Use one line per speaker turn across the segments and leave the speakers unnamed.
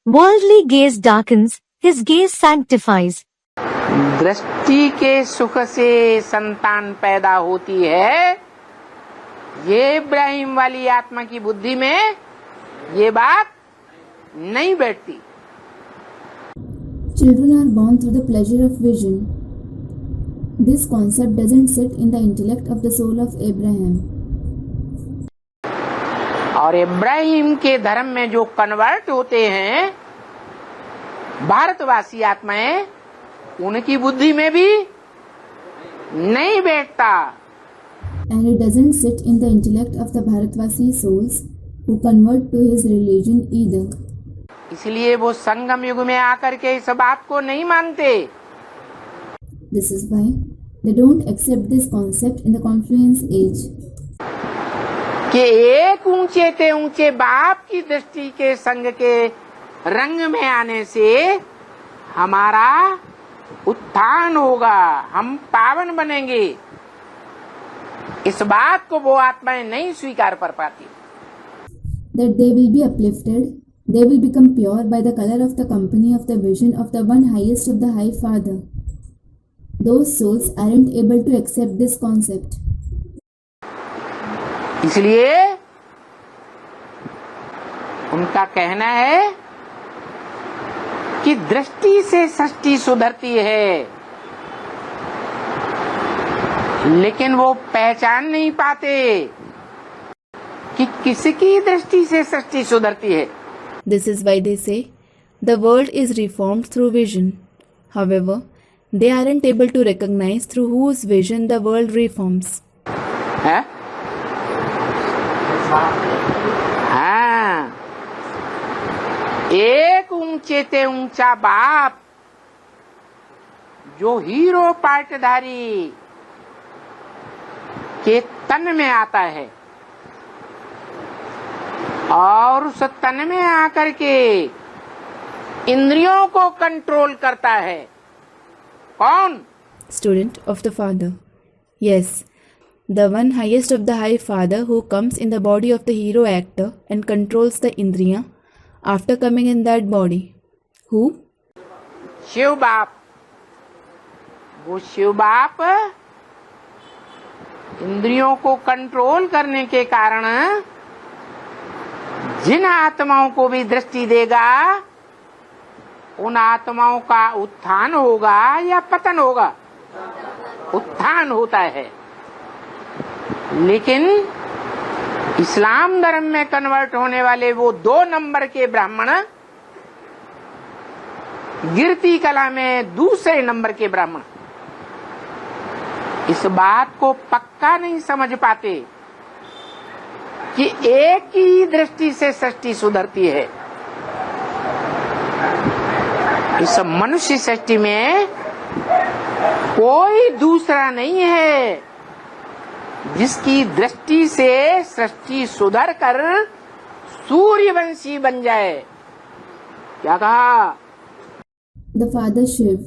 Worldly gaze darkens, his gaze sanctifies.
दृष्टि के सुख से संतान पैदा होती है, ये इब्राहिम वाली आत्मा की बुद्धि में ये बात नहीं बैठती।
Children are born through the pleasure of vision. This concept doesn't sit in the intellect of the soul of Abraham.
और इब्राहिम के धर्म में जो कन्वर्ट होते हैं भारतवासी आत्माएं, उनकी बुद्धि में भी नहीं बैठता।
And it doesn't sit in the intellect of the Bharatvasi souls who convert to his religion either.
इसलिए वो संगम युग में आकर के इस बात को नहीं मानते।
This is why they don't accept this concept in the confluence age.
कि एक ऊंचे ते ऊंचे बाप की दृष्टि के संग के रंग में आने से हमारा उत्थान होगा, हम पावन बनेंगे। इस बात को वो आत्माएं नहीं स्वीकार कर पाती।
That they will be uplifted, they will become pure by the color of the company of the vision of the one highest of the High Father. Those souls aren't able to accept this concept.
इसलिए उनका कहना है कि दृष्टि से सृष्टि सुधरती है, लेकिन वो पहचान नहीं पाते कि किसकी दृष्टि से सृष्टि सुधरती है।
This is why they say the world is reformed through vision. However, they aren't able to recognize through whose vision the world reforms.
है? हाँ, एक ऊंचे ते ऊंचा बाप जो हीरो पाटधारी के तन में आता है और उस तन में आकर के इंद्रियों को कंट्रोल करता है। कौन?
Student of the Father. Yes, the one highest of the High Father who comes in the body of the hero actor and controls the Indriya after coming in that body. Who?
Shiv बाप। वो शिव बाप इंद्रियों को control करने के कारण जिन आत्माओं को भी दृष्टि देगा, उन आत्माओं का उत्थान होगा या पतन होगा? उत्थान होता है। लेकिन इस्लाम धर्म में कन्वर्ट होने वाले वो 2 नंबर के ब्राह्मण गिरती कला में दूसरे नंबर के ब्राह्मण इस बात को पक्का नहीं समझ पाते कि एक ही दृष्टि से सृष्टि सुधरती है। इस मनुष्य सृष्टि में कोई दूसरा नहीं है जिसकी दृष्टि से सृष्टि सुधर कर सूर्यवंशी बन जाए। क्या कहा?
The Father Shiv.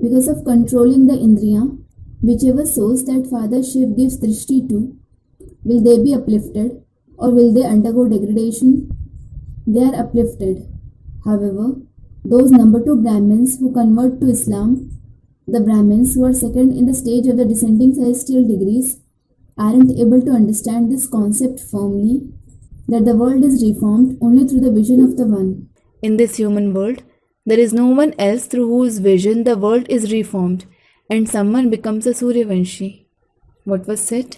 Because of controlling the Indriya, whichever souls that Father Shiv gives drishti to, will they be uplifted or will they undergo degradation? They are uplifted. However, those number 2 Brahmins who convert to Islam, the Brahmins who are second in the stage of the descending celestial degrees, aren't able to understand this concept firmly, that the world is reformed only through the vision of the One. In this human world, there is no one else through whose vision the world is reformed, and someone becomes a Suryavanshi. What was said?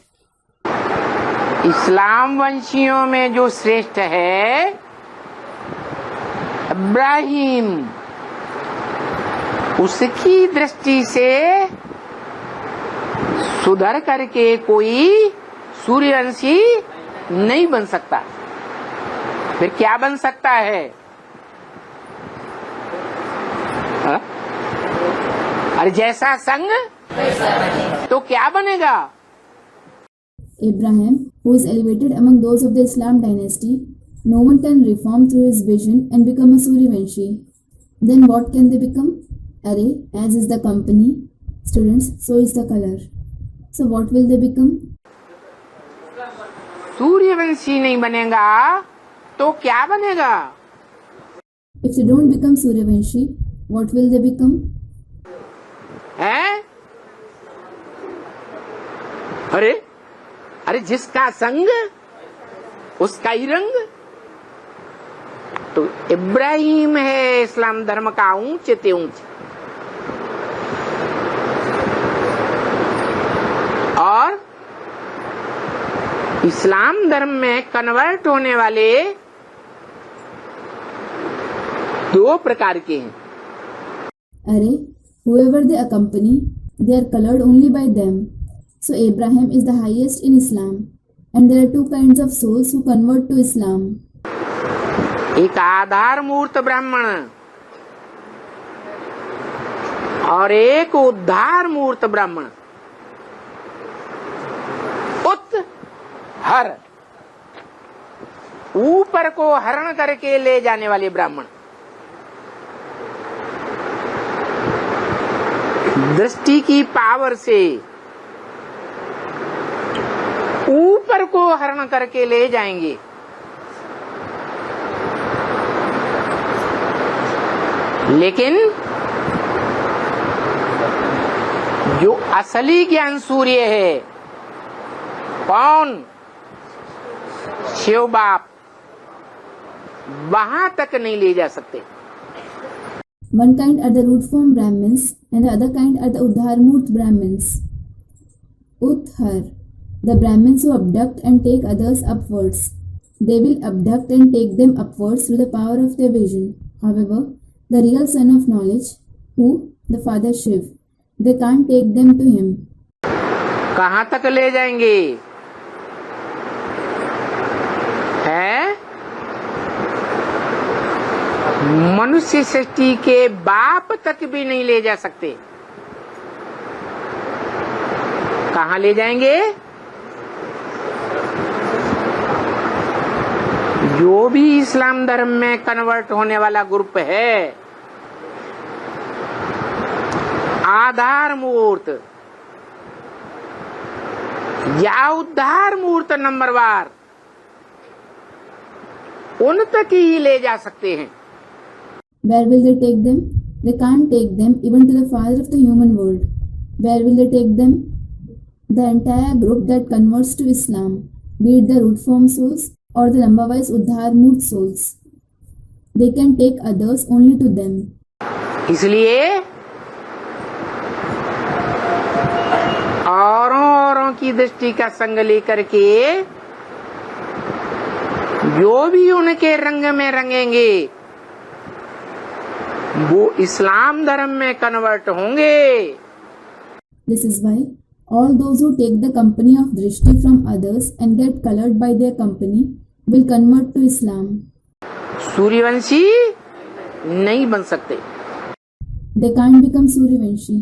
इस्लाम वंशियों में जो श्रेष्ठ है इब्राहिम, उसकी दृष्टि से सुधर करके कोई सूर्यवंशी नहीं बन सकता। फिर क्या बन सकता है? हा? अरे जैसा संग तो क्या बनेगा?
Abraham, who is elevated among those of the Islam dynasty, no one can reform through his vision and become a Suryavanshi. Then what can they become? Array, as is the company, students, so is the color. So what will they become?
Suryavanshi नहीं बनेगा तो क्या बनेगा?
If they don't become Suryavanshi, what will they become?
है? अरे अरे जिसका संग उसका ही रंग। तो इब्राहिम है इस्लाम धर्म का ऊंचे ते ऊंचे, और इस्लाम धर्म में कन्वर्ट होने वाले दो प्रकार के हैं।
Array, whoever they accompany, they are colored only by them. So Abraham is the highest in Islam, and there are two kinds of souls who convert to Islam.
एक आधार मूर्त ब्राह्मण और एक उद्धार मूर्त ब्राह्मण। उत हर, ऊपर को हरण करके ले जाने वाले ब्राह्मण। दृष्टि की पावर से ऊपर को हरण करके ले जाएंगे। लेकिन जो असली ज्ञान सूर्य है, कौन? शिव बाप, वहां तक नहीं ले जा सकते।
One kind are the root form Brahmins, and the other kind are the Udharmurt Brahmins. Uthar, the Brahmins who abduct and take others upwards. They will abduct and take them upwards through the power of their vision. However, the real Son of Knowledge, who? The Father Shiv, they can't take them to him.
कहां तक ले जाएंगे? है? मनुष्य सृष्टि के बाप तक भी नहीं ले जा सकते। कहां ले जाएंगे? जो भी इस्लाम धर्म में कन्वर्ट होने वाला ग्रुप है, आधार मूर्त या उद्धार मूर्त नंबरवार, उन तक ही ले जा सकते हैं।
Where will they take them? They can't take them even to the father of the human world. Where will they take them? The entire group that converts to Islam, be it the root form souls or the number-wise Udharmurt souls. They can take others only to them.
इसलिए औरों की दृष्टि का संग लेकर के जो भी उनके रंग में रंगेंगे वो इस्लाम धर्म में कन्वर्ट होंगे।
This is why all those who take the company of Drishti from others and get colored by their company will convert to Islam.
Suryavanshi नहीं बन सकते।
They can't become Suryavanshi.